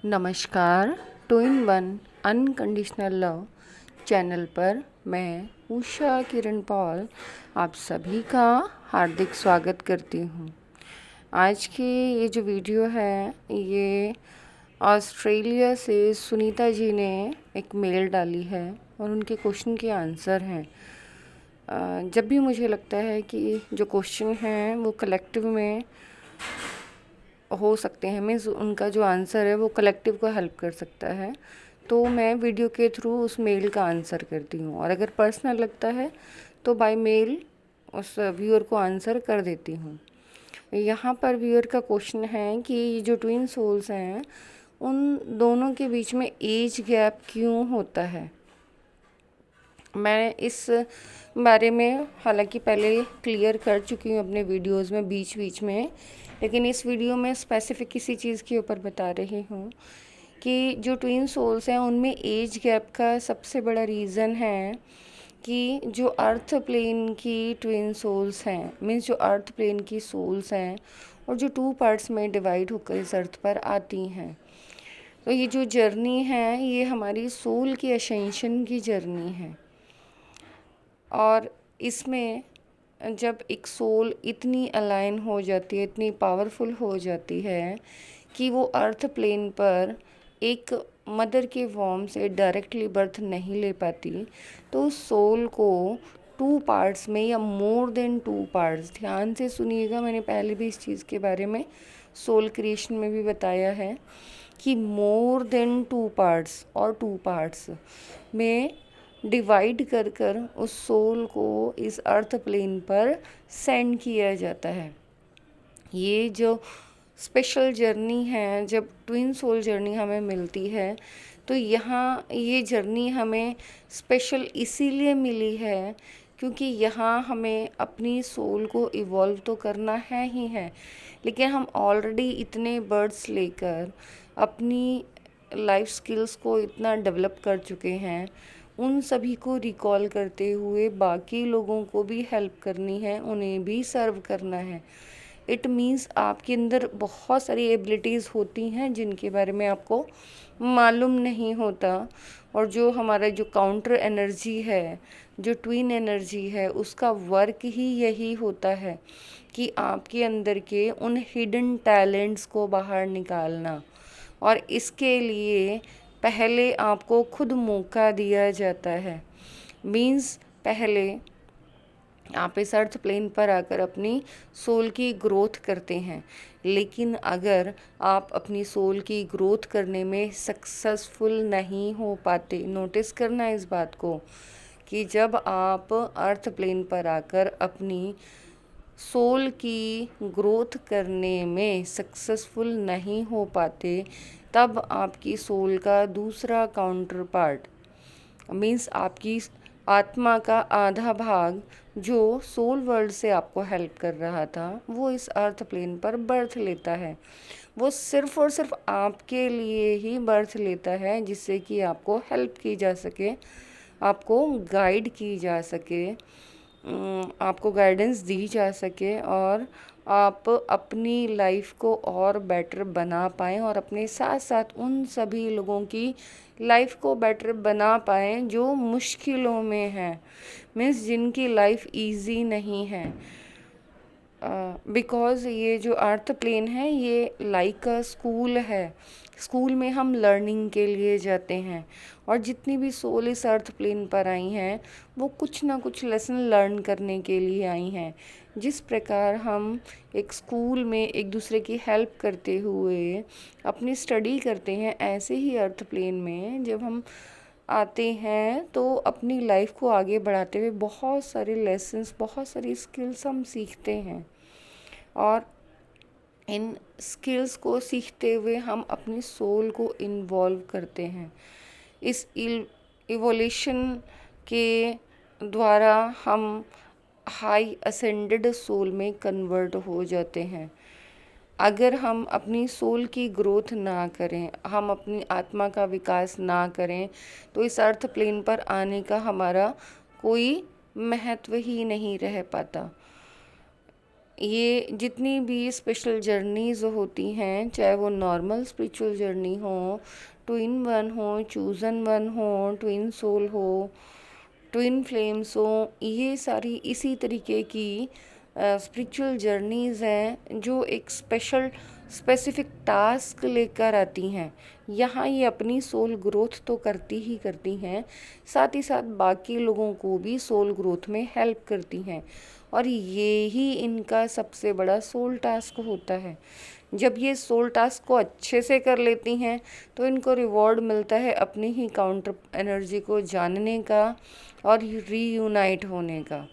नमस्कार। Two in one unconditional love channel पर मैं उषा किरण पॉल आप सभी का हार्दिक स्वागत करती हूँ। आज की ये जो वीडियो है ये ऑस्ट्रेलिया से सुनीता जी ने एक मेल डाली है और उनके क्वेश्चन के आंसर हैं। जब भी मुझे लगता है कि जो क्वेश्चन हैं वो कलेक्टिव में हो सकते हैं, मीन्स उनका जो आंसर है वो कलेक्टिव को हेल्प कर सकता है, तो मैं वीडियो के थ्रू उस मेल का आंसर करती हूँ। और अगर पर्सनल लगता है तो बाय मेल उस व्यूअर को आंसर कर देती हूँ। यहाँ पर व्यूअर का क्वेश्चन है कि जो ट्विन सोल्स हैं उन दोनों के बीच में एज गैप क्यों होता है। मैं इस बारे में हालांकि पहले क्लियर कर चुकी हूँ अपने वीडियोस में बीच बीच में, लेकिन इस वीडियो में स्पेसिफिक किसी चीज़ के ऊपर बता रही हूँ कि जो ट्विन सोल्स हैं उनमें एज गैप का सबसे बड़ा रीज़न है कि जो अर्थ प्लेन की ट्विन सोल्स हैं, मीन्स जो अर्थ प्लेन की सोल्स हैं और जो 2 पार्ट्स में डिवाइड होकर इस अर्थ पर आती हैं, तो ये जो जर्नी है ये हमारी सोल की असेंशन की जर्नी है। और इसमें जब एक सोल इतनी अलाइन हो जाती है, इतनी पावरफुल हो जाती है कि वो अर्थ प्लेन पर एक मदर के वॉर्म से डायरेक्टली बर्थ नहीं ले पाती, तो सोल को 2 पार्ट्स में या मोर देन 2 पार्ट्स, ध्यान से सुनिएगा, मैंने पहले भी इस चीज़ के बारे में सोल क्रिएशन में भी बताया है कि मोर देन 2 पार्ट्स और 2 पार्ट्स में डिवाइड कर कर उस सोल को इस अर्थ प्लेन पर सेंड किया जाता है। ये जो स्पेशल जर्नी है, जब ट्विन सोल जर्नी हमें मिलती है तो यहाँ ये जर्नी हमें स्पेशल इसीलिए मिली है क्योंकि यहाँ हमें अपनी सोल को इवॉल्व तो करना है ही है, लेकिन हम ऑलरेडी इतने बर्ड्स लेकर अपनी लाइफ स्किल्स को इतना डेवलप कर चुके हैं, उन सभी को रिकॉल करते हुए बाकी लोगों को भी हेल्प करनी है, उन्हें भी सर्व करना है। इट मीन्स आपके अंदर बहुत सारी एबिलिटीज़ होती हैं जिनके बारे में आपको मालूम नहीं होता, और जो हमारा जो काउंटर एनर्जी है, जो ट्विन एनर्जी है, उसका वर्क ही यही होता है कि आपके अंदर के उन हिडन टैलेंट्स को बाहर निकालना। और इसके लिए पहले आपको खुद मौका दिया जाता है। मीन्स पहले आप इस अर्थ प्लेन पर आकर अपनी सोल की ग्रोथ करते हैं, लेकिन अगर आप अपनी सोल की ग्रोथ करने में सक्सेसफुल नहीं हो पाते, नोटिस करना इस बात को कि जब आप अर्थ प्लेन पर आकर अपनी सोल की ग्रोथ करने में सक्सेसफुल नहीं हो पाते, तब आपकी सोल का दूसरा काउंटर पार्ट, मीन्स आपकी आत्मा का आधा भाग जो सोल वर्ल्ड से आपको हेल्प कर रहा था, वो इस अर्थ प्लेन पर बर्थ लेता है। वो सिर्फ और सिर्फ आपके लिए ही बर्थ लेता है, जिससे कि आपको हेल्प की जा सके, आपको गाइड की जा सके, आपको गाइडेंस दी जा सके और आप अपनी लाइफ को और बेटर बना पाएँ और अपने साथ साथ उन सभी लोगों की लाइफ को बेटर बना पाएँ जो मुश्किलों में हैं, मीन्स जिनकी लाइफ इजी नहीं है। बिकॉज़ ये जो अर्थ प्लेन है ये लाइक अ स्कूल है। स्कूल में हम लर्निंग के लिए जाते हैं और जितनी भी सोल इस अर्थ प्लेन पर आई हैं वो कुछ ना कुछ लेसन लर्न करने के लिए आई हैं। जिस प्रकार हम एक स्कूल में एक दूसरे की हेल्प करते हुए अपनी स्टडी करते हैं, ऐसे ही अर्थ प्लेन में जब हम आते हैं तो अपनी लाइफ को आगे बढ़ाते हुए बहुत सारे लेसन्स, बहुत सारी स्किल्स हम सीखते हैं, और इन स्किल्स को सीखते हुए हम अपनी सोल को इन्वॉल्व करते हैं। इस इवोल्यूशन के द्वारा हम हाई असेंडेड सोल में कन्वर्ट हो जाते हैं। अगर हम अपनी सोल की ग्रोथ ना करें, हम अपनी आत्मा का विकास ना करें, तो इस अर्थ प्लेन पर आने का हमारा कोई महत्व ही नहीं रह पाता। ये जितनी भी स्पिरिचुअल जर्नीज़ होती हैं, चाहे वो नॉर्मल स्पिरिचुअल जर्नी हो, ट्विन वन हो, चूज़न वन हो, ट्विन सोल हो, ट्विन फ्लेम्स हो, ये सारी इसी तरीके की स्पिरिचुअल जर्नीज़ हैं जो एक स्पेसिफिक टास्क लेकर आती हैं। यहाँ ये अपनी सोल ग्रोथ तो करती ही करती हैं, साथ ही साथ बाकी लोगों को भी सोल ग्रोथ में हेल्प करती हैं, और ये ही इनका सबसे बड़ा सोल टास्क होता है। जब ये सोल टास्क को अच्छे से कर लेती हैं तो इनको रिवॉर्ड मिलता है अपनी ही काउंटर एनर्जी को जानने का और रीयूनाइट होने का।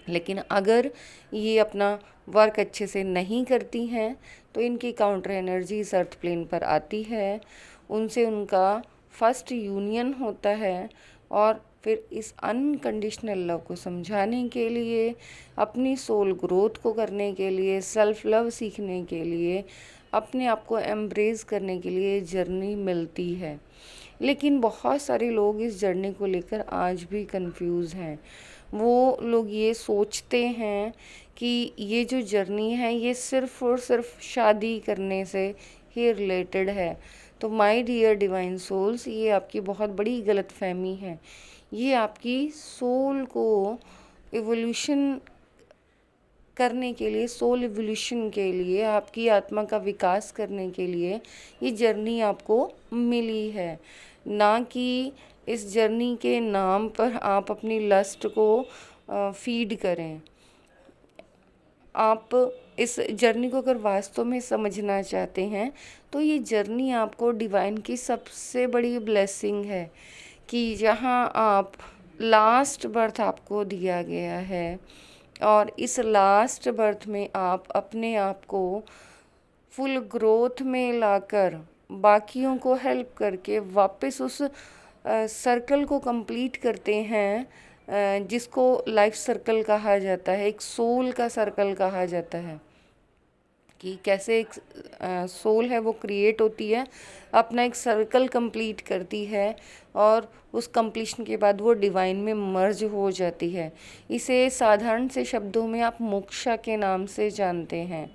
लेकिन अगर ये अपना वर्क अच्छे से नहीं करती हैं तो इनकी काउंटर एनर्जी इस अर्थ प्लेन पर आती है, उनसे उनका फर्स्ट यूनियन होता है, और फिर इस अनकंडीशनल लव को समझाने के लिए, अपनी सोल ग्रोथ को करने के लिए, सेल्फ लव सीखने के लिए, अपने आप को एम्ब्रेस करने के लिए जर्नी मिलती है। लेकिन बहुत सारे लोग इस जर्नी को लेकर आज भी कंफ्यूज हैं। वो लोग ये सोचते हैं कि ये जो जर्नी है ये सिर्फ़ और सिर्फ शादी करने से ही रिलेटेड है। तो माय डियर डिवाइन सोल्स, ये आपकी बहुत बड़ी गलतफहमी है। ये आपकी सोल को इवोल्यूशन करने के लिए, सोल इवोल्यूशन के लिए, आपकी आत्मा का विकास करने के लिए ये जर्नी आपको मिली है, ना कि इस जर्नी के नाम पर आप अपनी लस्ट को फीड करें। आप इस जर्नी को अगर वास्तव में समझना चाहते हैं तो ये जर्नी आपको डिवाइन की सबसे बड़ी ब्लेसिंग है कि जहाँ आप लास्ट बर्थ आपको दिया गया है, और इस लास्ट बर्थ में आप अपने आप को फुल ग्रोथ में लाकर बाकियों को हेल्प करके वापस उस सर्कल को कंप्लीट करते हैं जिसको लाइफ सर्कल कहा जाता है, एक सोल का सर्कल कहा जाता है। कि कैसे एक सोल है वो क्रिएट होती है, अपना एक सर्कल कंप्लीट करती है, और उस कंप्लीशन के बाद वो डिवाइन में मर्ज हो जाती है। इसे साधारण से शब्दों में आप मोक्षा के नाम से जानते हैं।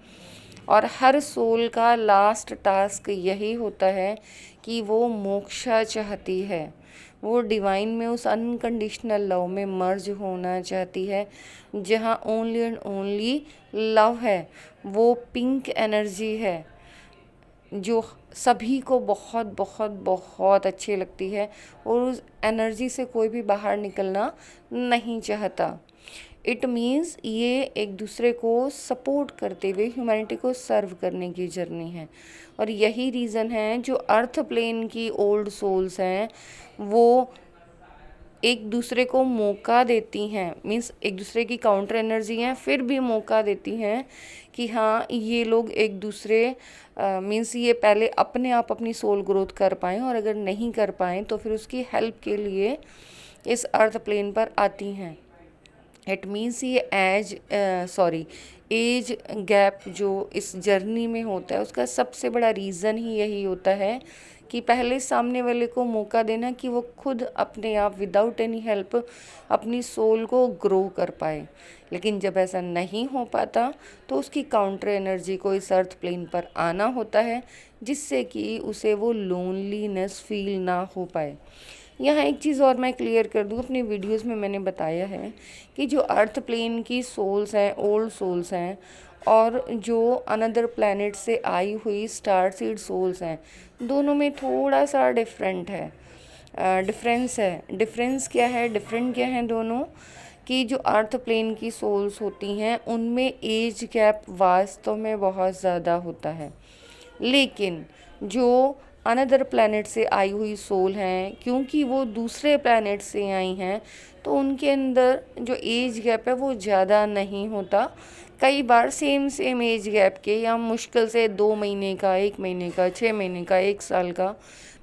और हर सोल का लास्ट टास्क यही होता है कि वो मोक्षा चाहती है, वो डिवाइन में उस अनकंडीशनल लव में मर्ज होना चाहती है, जहाँ ओनली एंड ओनली लव है। वो पिंक एनर्जी है जो सभी को बहुत बहुत बहुत अच्छी लगती है, और उस एनर्जी से कोई भी बाहर निकलना नहीं चाहता। इट मीन्स ये एक दूसरे को सपोर्ट करते हुए ह्यूमैनिटी को सर्व करने की जर्नी है। और यही रीज़न है जो अर्थ प्लेन की ओल्ड सोल्स हैं वो एक दूसरे को मौका देती हैं, मीन्स एक दूसरे की काउंटर एनर्जी हैं, फिर भी मौका देती हैं कि हाँ ये लोग एक दूसरे मीन्स ये पहले अपने आप अपनी सोल ग्रोथ कर पाएँ, और अगर नहीं कर पाएँ तो फिर उसकी हेल्प के लिए इस अर्थ प्लेन पर आती हैं। इट मीन्स ये एज गैप जो इस जर्नी में होता है उसका सबसे बड़ा रीज़न ही यही होता है कि पहले सामने वाले को मौका देना कि वो खुद अपने आप विदाउट एनी हेल्प अपनी सोल को ग्रो कर पाए। लेकिन जब ऐसा नहीं हो पाता तो उसकी काउंटर एनर्जी को इस अर्थ प्लेन पर आना होता है, जिससे कि उसे वो लोनलीनेस फील ना हो पाए। यहाँ एक चीज़ और मैं क्लियर कर दूँ, अपनी वीडियोस में मैंने बताया है कि जो अर्थ प्लेन की सोल्स हैं, ओल्ड सोल्स हैं, और जो अनदर प्लैनेट से आई हुई स्टार सीड सोल्स हैं, दोनों में थोड़ा सा डिफरेंस है। डिफरेंस क्या है, डिफरेंट क्या है दोनों, कि जो अर्थ प्लेन की सोल्स होती हैं उनमें एज गैप वास्तव में बहुत ज़्यादा होता है। लेकिन जो अनदर प्लैनेट से आई हुई सोल हैं, क्योंकि वो दूसरे प्लैनेट से आई हैं, तो उनके अंदर जो एज गैप है वो ज़्यादा नहीं होता। कई बार सेम एज गैप के, या मुश्किल से 2 महीने का, 1 महीने का, 6 महीने का, 1 साल का,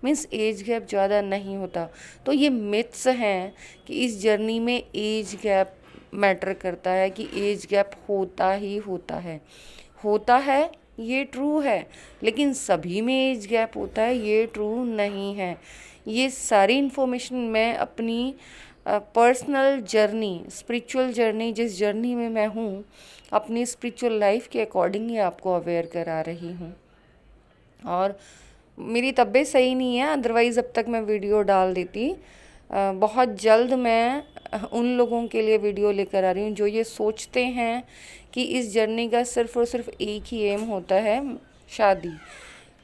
मीन्स एज गैप ज़्यादा नहीं होता। तो ये मिथ्स हैं कि इस जर्नी में एज गैप मैटर करता है, कि एज गैप होता ही होता है, ये ट्रू है। लेकिन सभी में एज गैप होता है, ये ट्रू नहीं है। ये सारी इन्फॉर्मेशन मैं अपनी पर्सनल जर्नी, स्पिरिचुअल जर्नी, जिस जर्नी में मैं हूँ अपनी स्पिरिचुअल लाइफ के अकॉर्डिंग ही आपको अवेयर करा रही हूँ। और मेरी तबीयत सही नहीं है, अदरवाइज़ अब तक मैं वीडियो डाल देती। बहुत जल्द मैं उन लोगों के लिए वीडियो लेकर आ रही हूँ जो ये सोचते हैं कि इस जर्नी का सिर्फ़ और सिर्फ एक ही एम होता है, शादी।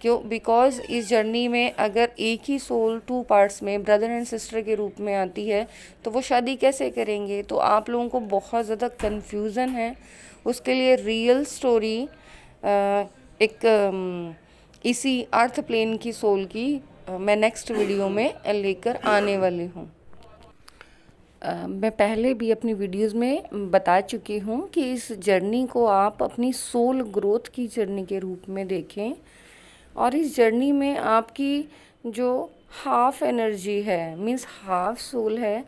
क्यों? बिकॉज़ इस जर्नी में अगर एक ही सोल 2 पार्ट्स में ब्रदर एंड सिस्टर के रूप में आती है तो वो शादी कैसे करेंगे? तो आप लोगों को बहुत ज़्यादा कन्फ्यूज़न है। उसके लिए रियल स्टोरी इसी अर्थ प्लेन की सोल की मैं नेक्स्ट वीडियो में लेकर आने वाली हूँ। मैं पहले भी अपनी वीडियोस में बता चुकी हूँ कि इस जर्नी को आप अपनी सोल ग्रोथ की जर्नी के रूप में देखें, और इस जर्नी में आपकी जो हाफ एनर्जी है, मीन्स हाफ सोल है,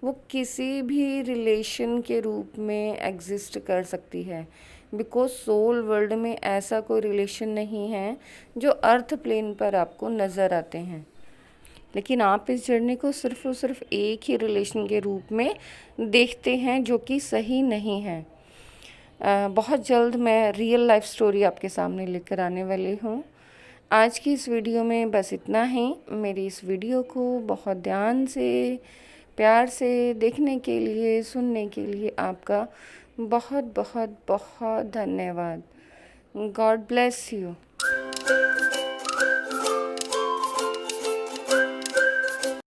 वो किसी भी रिलेशन के रूप में एग्जिस्ट कर सकती है। बिकॉज सोल वर्ल्ड में ऐसा कोई रिलेशन नहीं है जो अर्थ प्लेन पर आपको नज़र आते हैं, लेकिन आप इस जर्नी को सिर्फ और सिर्फ एक ही रिलेशन के रूप में देखते हैं, जो कि सही नहीं है। बहुत जल्द मैं रियल लाइफ स्टोरी आपके सामने लेकर आने वाली हूँ। आज की इस वीडियो में बस इतना ही। मेरी इस वीडियो को बहुत ध्यान से, प्यार से देखने के लिए, सुनने के लिए आपका बहुत बहुत बहुत धन्यवाद। God bless you.